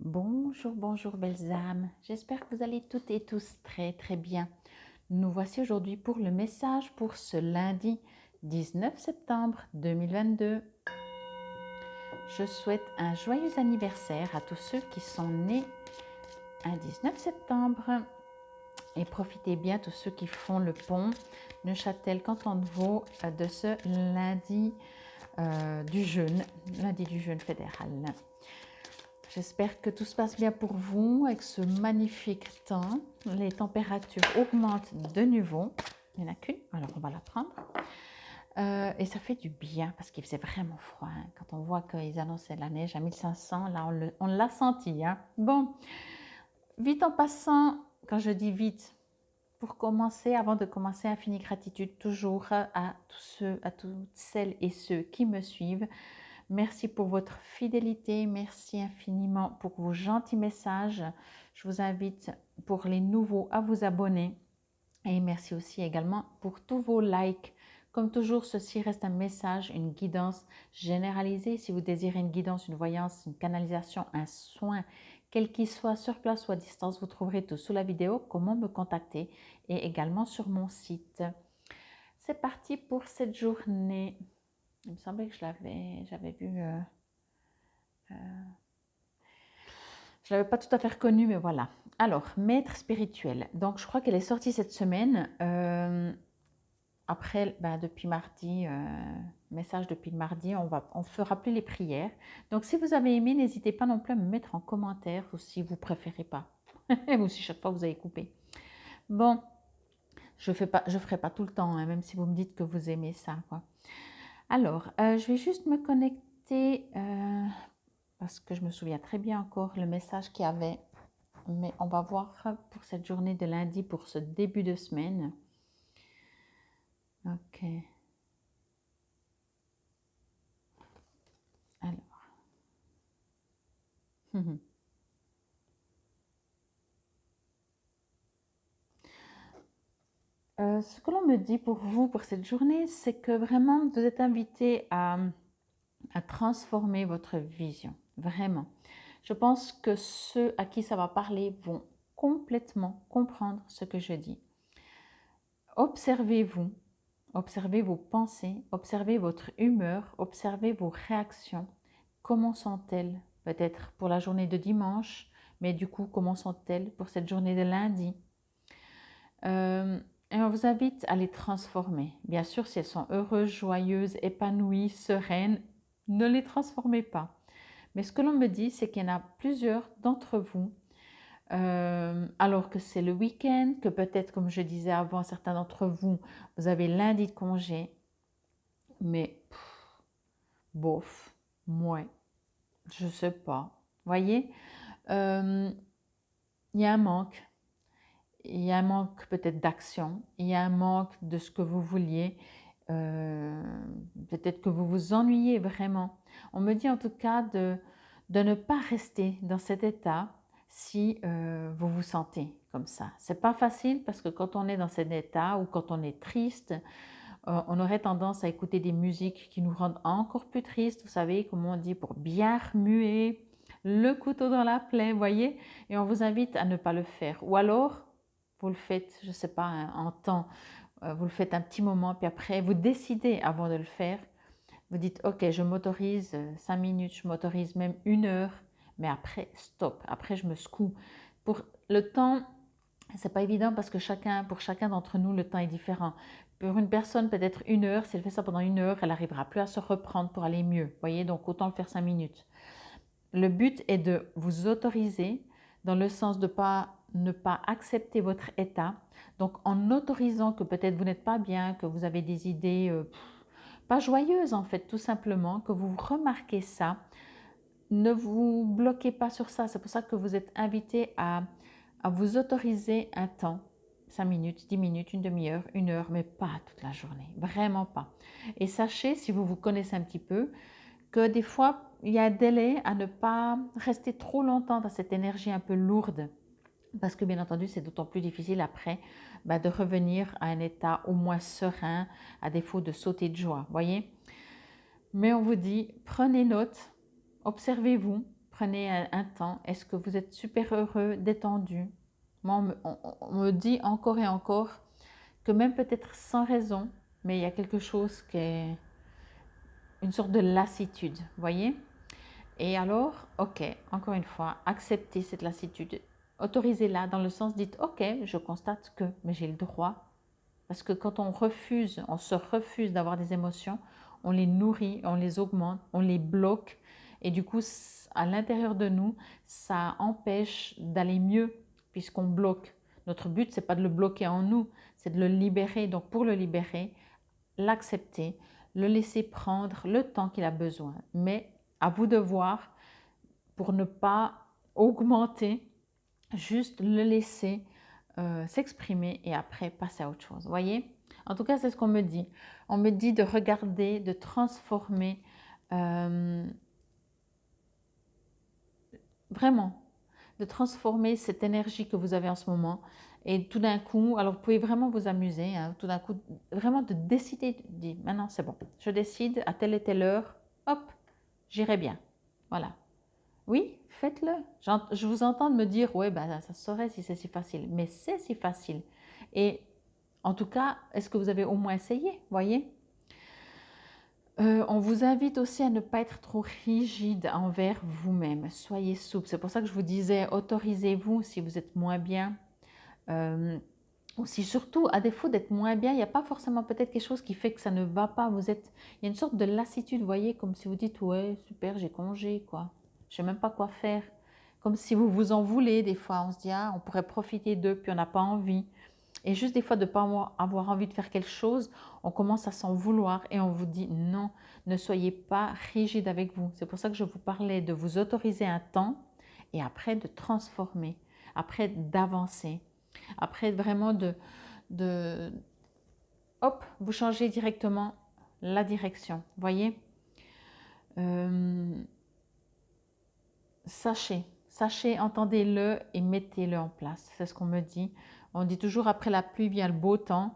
Bonjour, bonjour belles âmes. J'espère que vous allez toutes et tous très bien. Nous voici aujourd'hui pour le message pour ce lundi 19 septembre 2022. Je souhaite un joyeux anniversaire à tous ceux qui sont nés un 19 septembre et profitez bien tous ceux qui font le pont Neuchâtel Canton de Vaud de ce lundi du jeûne fédéral. J'espère que tout se passe bien pour vous avec ce magnifique temps. Les températures augmentent de nouveau. Il n'y en a qu'une, alors on va la prendre. Et ça fait du bien parce qu'il faisait vraiment froid. Hein. Quand on voit qu'ils annonçaient la neige à 1500, là on l'a senti. Hein. Bon, vite en passant, quand je dis vite, pour commencer, avant de commencer, infinie gratitude toujours à toutes celles et ceux qui me suivent. Merci pour votre fidélité, merci infiniment pour vos gentils messages. Je vous invite pour les nouveaux à vous abonner et merci aussi également pour tous vos likes. Comme toujours, ceci reste un message, une guidance généralisée. Si vous désirez une guidance, une voyance, une canalisation, un soin, quel qu'il soit sur place ou à distance, vous trouverez tout sous la vidéo, comment me contacter et également sur mon site. C'est parti pour cette journée. Il me semblait que j'avais vu... je ne l'avais pas tout à fait reconnue, mais voilà. Alors, maître spirituel. Donc, je crois qu'elle est sortie cette semaine. Après, depuis mardi, message depuis le mardi, on fera plus les prières. Donc, si vous avez aimé, n'hésitez pas non plus à me mettre en commentaire ou si vous préférez pas. Ou si chaque fois vous avez coupé. Bon, je ferai pas tout le temps, hein, même si vous me dites que vous aimez ça. Quoi. Alors, je vais juste me connecter parce que je me souviens très bien encore le message qu'il y avait. Mais on va voir pour cette journée de lundi, pour ce début de semaine. Ok. Alors. Ce que l'on me dit pour vous, pour cette journée, c'est que vraiment, vous êtes invité à transformer votre vision. Vraiment. Je pense que ceux à qui ça va parler vont complètement comprendre ce que je dis. Observez-vous, observez vos pensées, observez votre humeur, observez vos réactions. Comment sont-elles? Peut-être pour la journée de dimanche, mais du coup, comment sont-elles pour cette journée de lundi? Et on vous invite à les transformer. Bien sûr, si elles sont heureuses, joyeuses, épanouies, sereines, ne les transformez pas. Mais ce que l'on me dit, c'est qu'il y en a plusieurs d'entre vous, alors que c'est le week-end, que peut-être, comme je disais avant, certains d'entre vous, vous avez lundi de congé, mais bof, moi, je sais pas. Voyez, il y a un manque. Il y a un manque peut-être d'action, il y a un manque de ce que vous vouliez, peut-être que vous vous ennuyez vraiment. On me dit en tout cas de ne pas rester dans cet état si vous vous sentez comme ça. C'est pas facile parce que quand on est dans cet état ou quand on est triste, on aurait tendance à écouter des musiques qui nous rendent encore plus tristes, vous savez, comme on dit, pour bien remuer le couteau dans la plaie, voyez, et on vous invite à ne pas le faire. Ou alors, vous le faites, je ne sais pas, hein, en temps, vous le faites un petit moment, puis après, vous décidez avant de le faire. Vous dites, ok, je m'autorise 5 minutes, je m'autorise même 1 heure, mais après, stop. Après, je me secoue. Pour le temps, c'est pas évident parce que pour chacun d'entre nous, le temps est différent. Pour une personne, peut-être 1 heure, si elle fait ça pendant 1 heure, elle n'arrivera plus à se reprendre pour aller mieux. Vous voyez, donc autant le faire 5 minutes. Le but est de vous autoriser dans le sens de ne pas accepter votre état. Donc en autorisant que peut-être vous n'êtes pas bien, que vous avez des idées pas joyeuses en fait, tout simplement, que vous remarquez ça. Ne vous bloquez pas sur ça. C'est pour ça que vous êtes invité à vous autoriser un temps. 5 minutes, 10 minutes, une demi-heure, 1 heure, mais pas toute la journée. Vraiment pas. Et sachez, si vous vous connaissez un petit peu, que des fois, il y a un délai à ne pas rester trop longtemps dans cette énergie un peu lourde. Parce que bien entendu, c'est d'autant plus difficile après de revenir à un état au moins serein, à défaut de sauter de joie, voyez. Mais on vous dit, prenez note, observez-vous, prenez un temps. Est-ce que vous êtes super heureux, détendu? Moi, on me dit encore et encore que même peut-être sans raison, mais il y a quelque chose qui est une sorte de lassitude, voyez? Et alors, ok, encore une fois, acceptez cette lassitude, autorisez-la dans le sens, dites, ok, je constate que, mais j'ai le droit. Parce que quand on refuse, on se refuse d'avoir des émotions, on les nourrit, on les augmente, on les bloque. Et du coup, à l'intérieur de nous, ça empêche d'aller mieux puisqu'on bloque. Notre but, c'est pas de le bloquer en nous, c'est de le libérer. Donc pour le libérer, l'accepter, le laisser prendre le temps qu'il a besoin. Mais à vous de voir pour ne pas augmenter, juste le laisser s'exprimer et après passer à autre chose. Voyez? En tout cas, c'est ce qu'on me dit. On me dit de regarder, de transformer, vraiment, de transformer cette énergie que vous avez en ce moment. Et tout d'un coup, alors vous pouvez vraiment vous amuser, hein, tout d'un coup, vraiment de décider, de dire, maintenant c'est bon, je décide à telle et telle heure, hop, j'irai bien. Voilà. Oui, faites-le. Je vous entends me dire, ouais, ben, ça se saurait si c'est si facile. Mais c'est si facile. Et en tout cas, est-ce que vous avez au moins essayé, voyez? On vous invite aussi à ne pas être trop rigide envers vous-même. Soyez souple. C'est pour ça que je vous disais, autorisez-vous si vous êtes moins bien. Aussi, surtout, à défaut d'être moins bien, il n'y a pas forcément peut-être quelque chose qui fait que ça ne va pas. Il y a une sorte de lassitude, vous voyez, comme si vous dites, ouais, super, j'ai congé, quoi. Je ne sais même pas quoi faire. Comme si vous vous en voulez, des fois. On se dit, ah, on pourrait profiter d'eux, puis on n'a pas envie. Et juste des fois de ne pas avoir envie de faire quelque chose, on commence à s'en vouloir et on vous dit, non, ne soyez pas rigide avec vous. C'est pour ça que je vous parlais de vous autoriser un temps et après de transformer, après d'avancer. Après, vraiment hop, vous changez directement la direction. Voyez, sachez, entendez-le et mettez-le en place. C'est ce qu'on me dit. On dit toujours après la pluie vient le beau temps.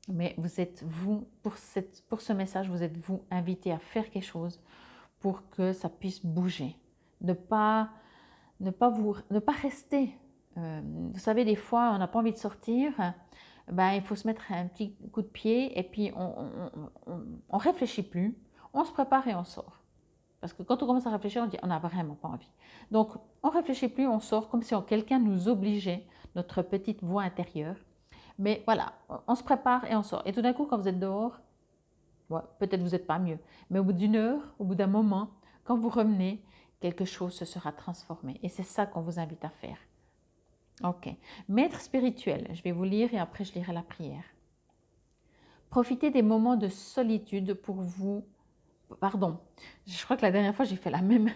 Mais vous êtes vous, pour ce message, vous êtes vous invité à faire quelque chose pour que ça puisse bouger. Ne pas rester. Vous savez, des fois, on n'a pas envie de sortir. Ben, il faut se mettre un petit coup de pied et puis on réfléchit plus. On se prépare et on sort. Parce que quand on commence à réfléchir, on dit on n'a vraiment pas envie. Donc, on ne réfléchit plus, on sort comme si quelqu'un nous obligeait, notre petite voix intérieure. Mais voilà, on se prépare et on sort. Et tout d'un coup, quand vous êtes dehors, ouais, peut-être vous n'êtes pas mieux. Mais au bout d'une heure, au bout d'un moment, quand vous revenez, quelque chose se sera transformé. Et c'est ça qu'on vous invite à faire. Ok. Maître spirituel, je vais vous lire et après je lirai la prière. Profitez des moments de solitude pour vous. Pardon, je crois que la dernière fois j'ai fait la même.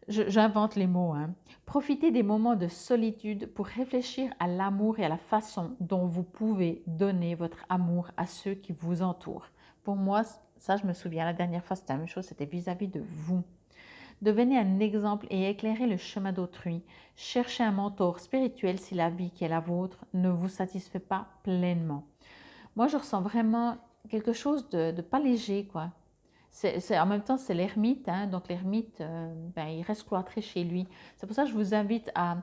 J'invente les mots. Hein. Profitez des moments de solitude pour réfléchir à l'amour et à la façon dont vous pouvez donner votre amour à ceux qui vous entourent. Pour moi, ça je me souviens, la dernière fois c'était la même chose, c'était vis-à-vis de vous. Devenez un exemple et éclairez le chemin d'autrui. Cherchez un mentor spirituel si la vie qui est la vôtre ne vous satisfait pas pleinement. Moi, je ressens vraiment quelque chose de pas léger, quoi. En même temps, c'est l'ermite, hein, donc l'ermite, ben, il reste cloîtré chez lui. C'est pour ça que je vous invite à,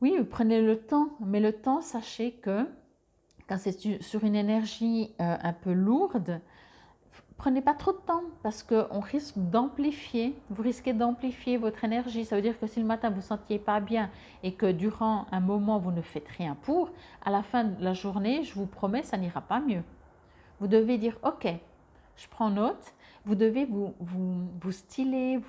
oui, prenez le temps, mais le temps, sachez que quand c'est sur une énergie un peu lourde, prenez pas trop de temps parce qu'on risque d'amplifier, vous risquez d'amplifier votre énergie. Ça veut dire que si le matin vous ne sentiez pas bien et que durant un moment vous ne faites rien pour, à la fin de la journée, je vous promets, ça n'ira pas mieux. Vous devez dire, ok, je prends note, vous devez vous styler,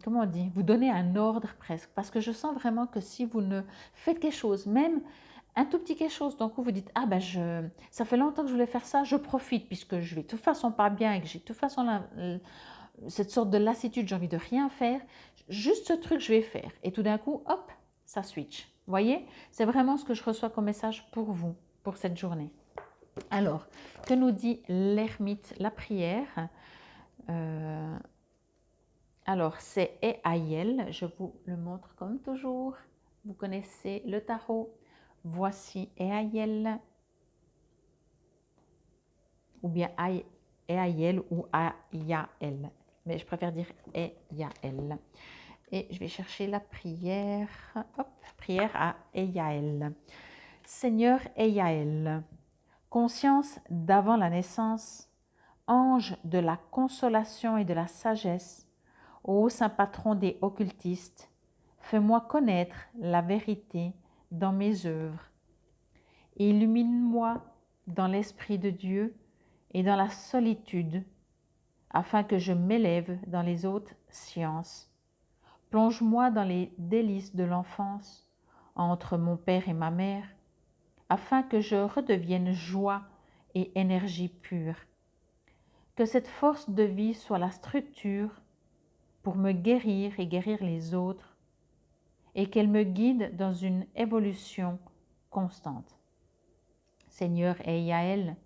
comment on dit, vous donner un ordre presque. Parce que je sens vraiment que si vous ne faites quelque chose, même un tout petit quelque chose, donc vous dites, ah ben ça fait longtemps que je voulais faire ça, je profite puisque je vais de toute façon pas bien et que j'ai de toute façon cette sorte de lassitude, j'ai envie de rien faire, juste ce truc je vais faire. Et tout d'un coup, hop, ça switch. Vous voyez, c'est vraiment ce que je reçois comme message pour vous, pour cette journée. Alors, que nous dit l'ermite, la prière Alors, c'est Eayel, je vous le montre comme toujours. Vous connaissez le tarot. Voici Eayel, ou bien Eayel ou Ayael. mais je préfère dire Eyael. Et je vais chercher la prière. Hop, prière à Eyael. Seigneur Eyael, conscience d'avant la naissance, ange de la consolation et de la sagesse, ô saint patron des occultistes, fais-moi connaître la vérité dans mes œuvres. Illumine-moi dans l'Esprit de Dieu et dans la solitude, afin que je m'élève dans les hautes sciences. Plonge-moi dans les délices de l'enfance, entre mon père et ma mère, afin que je redevienne joie et énergie pure. Que cette force de vie soit la structure pour me guérir et guérir les autres, et qu'elle me guide dans une évolution constante. Seigneur Eyael,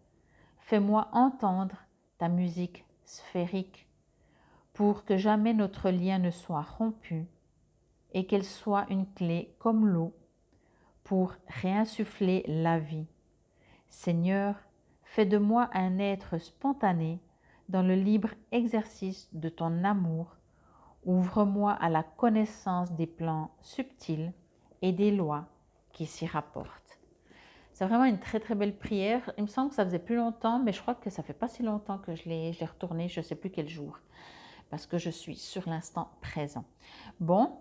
fais-moi entendre ta musique sphérique pour que jamais notre lien ne soit rompu et qu'elle soit une clé comme l'eau pour réinsuffler la vie. Seigneur, fais de moi un être spontané dans le libre exercice de ton amour. Ouvre-moi à la connaissance des plans subtils et des lois qui s'y rapportent. C'est vraiment une très très belle prière. Il me semble que ça faisait plus longtemps, mais je crois que ça fait pas si longtemps que je l'ai retournée, je ne sais plus quel jour, parce que je suis sur l'instant présent. Bon,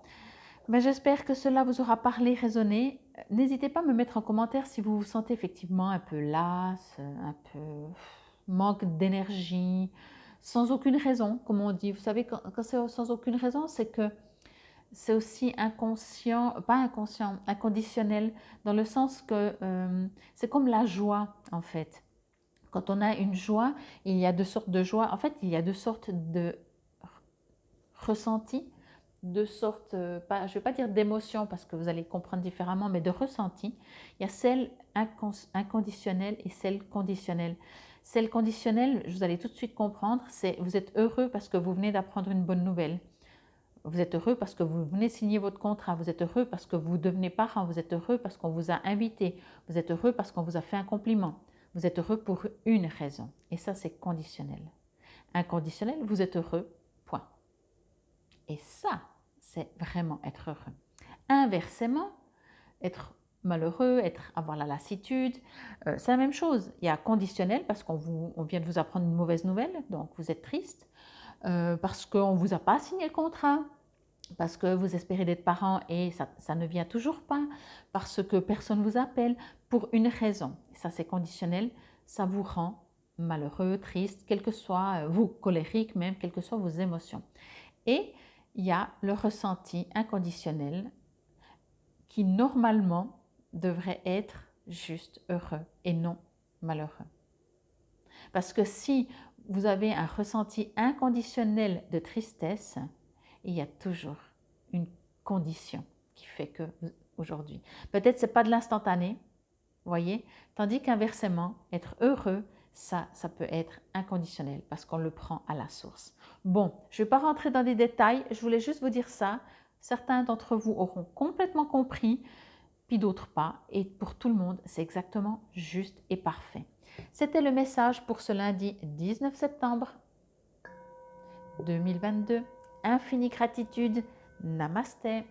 ben j'espère que cela vous aura parlé, résonné. N'hésitez pas à me mettre en commentaire si vous vous sentez effectivement un peu lasse, un peu manque d'énergie, sans aucune raison, comme on dit. Vous savez, quand c'est sans aucune raison, c'est que c'est aussi inconscient, pas inconscient, inconditionnel, dans le sens que c'est comme la joie en fait. Quand on a une joie, il y a deux sortes de joie. En fait, il y a deux sortes de ressentis, deux sortes, je ne vais pas dire d'émotions parce que vous allez comprendre différemment, mais de ressentis. Il y a celle inconditionnelle et celle conditionnelle. Celle conditionnelle, vous allez tout de suite comprendre, c'est vous êtes heureux parce que vous venez d'apprendre une bonne nouvelle. Vous êtes heureux parce que vous venez signer votre contrat, vous êtes heureux parce que vous devenez parent, vous êtes heureux parce qu'on vous a invité, vous êtes heureux parce qu'on vous a fait un compliment, vous êtes heureux pour une raison. Et ça, c'est conditionnel. Inconditionnel, vous êtes heureux, point. Et ça, c'est vraiment être heureux. Inversement, être malheureux, avoir la lassitude, c'est la même chose. Il y a conditionnel parce qu'on vient de vous apprendre une mauvaise nouvelle, donc vous êtes triste, parce qu'on ne vous a pas signé le contrat, parce que vous espérez d'être parent et ça ne vient toujours pas, parce que personne ne vous appelle, pour une raison. Ça, c'est conditionnel, ça vous rend malheureux, triste, quel que soit, vous colérique même, quelles que soient vos émotions. Et il y a le ressenti inconditionnel qui normalement devrait être juste heureux et non malheureux. Parce que si vous avez un ressenti inconditionnel de tristesse, il y a toujours une condition qui fait que aujourd'hui. Peut-être ce n'est pas de l'instantané, voyez, tandis qu'inversement, être heureux, ça peut être inconditionnel parce qu'on le prend à la source. Bon, je ne vais pas rentrer dans des détails, je voulais juste vous dire ça. Certains d'entre vous auront complètement compris, puis d'autres pas. Et pour tout le monde, c'est exactement juste et parfait. C'était le message pour ce lundi 19 septembre 2022. Infinie gratitude. Namasté.